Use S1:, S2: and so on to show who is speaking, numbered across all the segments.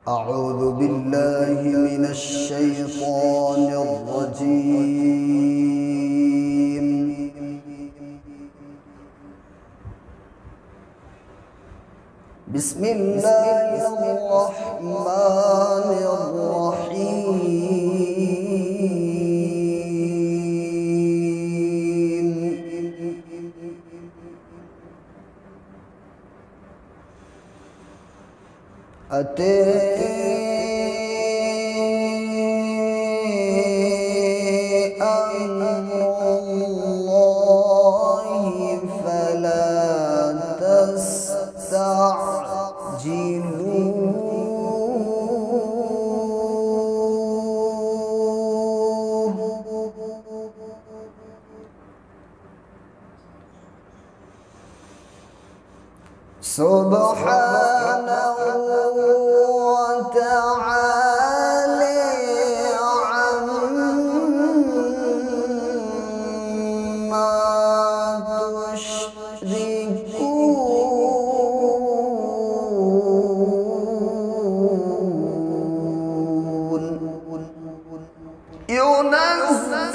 S1: أعوذ بالله من الشيطان الرجيم. بسم الله الرحمن الرحيم. أتي أمر الله فلا تستعجلوه. سبحانه وتعالى عما تشركون. ينزل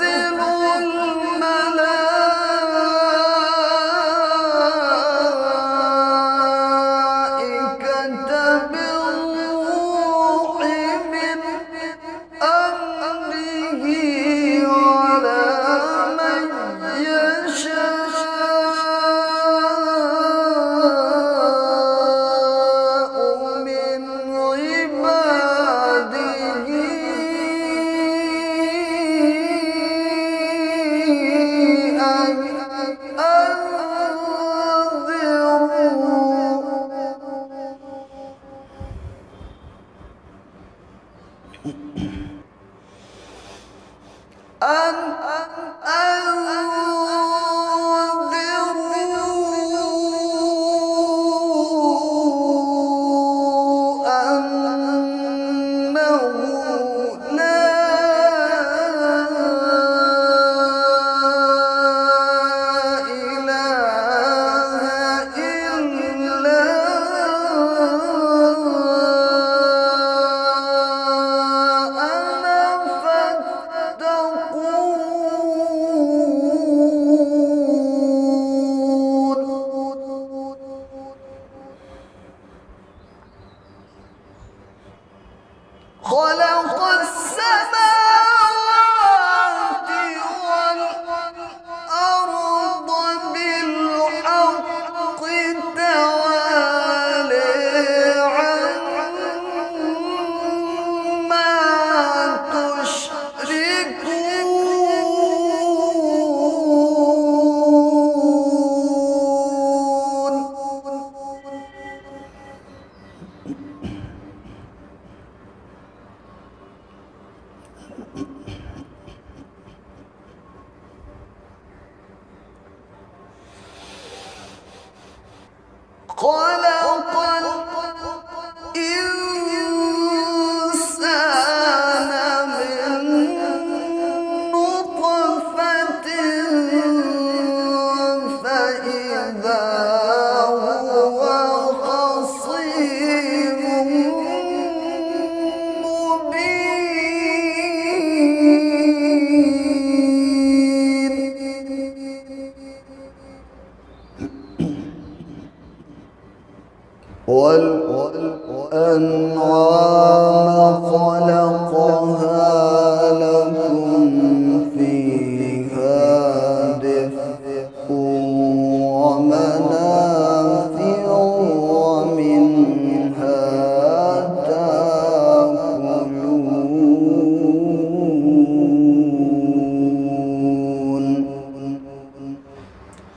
S1: خلق السماوات والأرض بالحق تعالى عما تشركون. خلق الإنسان من نطفة فإذا هو خصيم مبين. والأنعام خلقها لكم فيها دفء ومنافع ومنها تأكلون.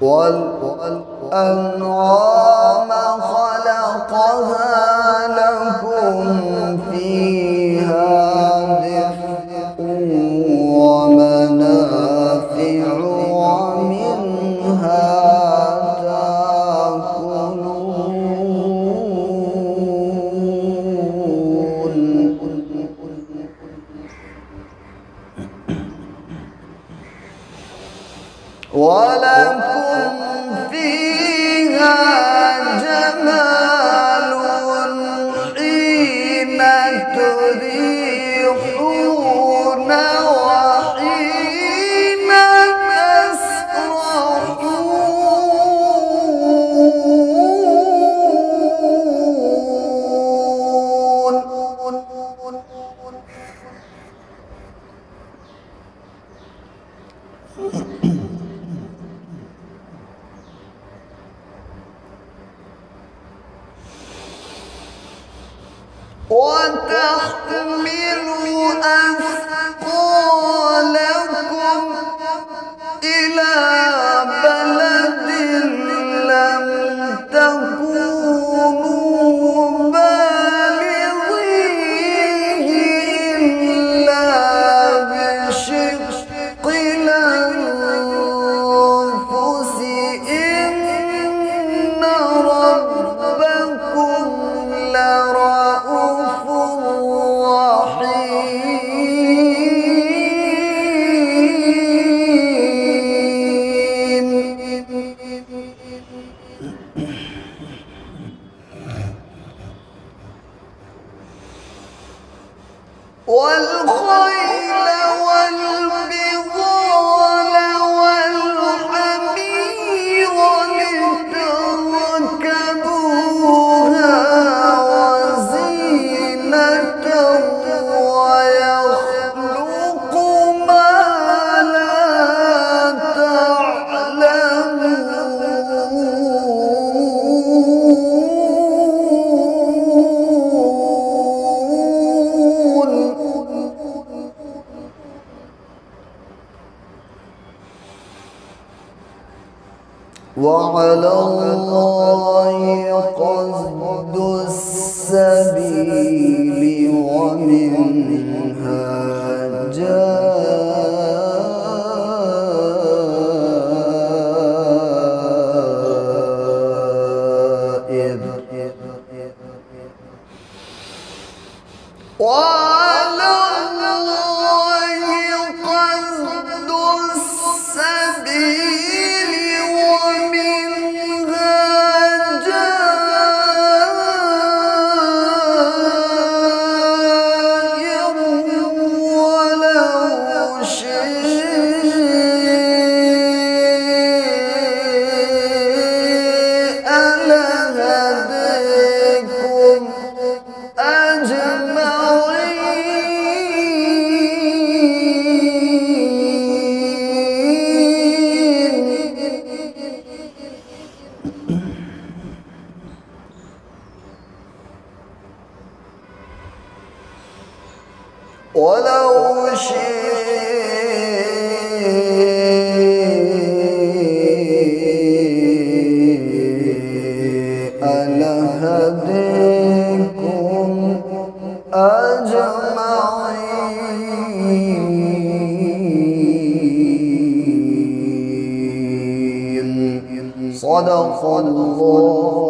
S1: والأنعام خلقها لكم فيها دفء ومنافع ومنها تأكلون. ولكم فيها جمال وتحمل أثقالكم إلى بلد لم تكونوا بالغيه إلا بشق الأنفس إن ربكم لرؤوف رحيم. والخيل والبغال والحمير لتركبوها وزينة ويخلق ما لا وعلى الله قصد السبيل ومنها جائر وعلى الله قصد السبيل ومنها جائر ولو شئ لهديكم ولو شئ لهديكم أجمعين. صدق الله.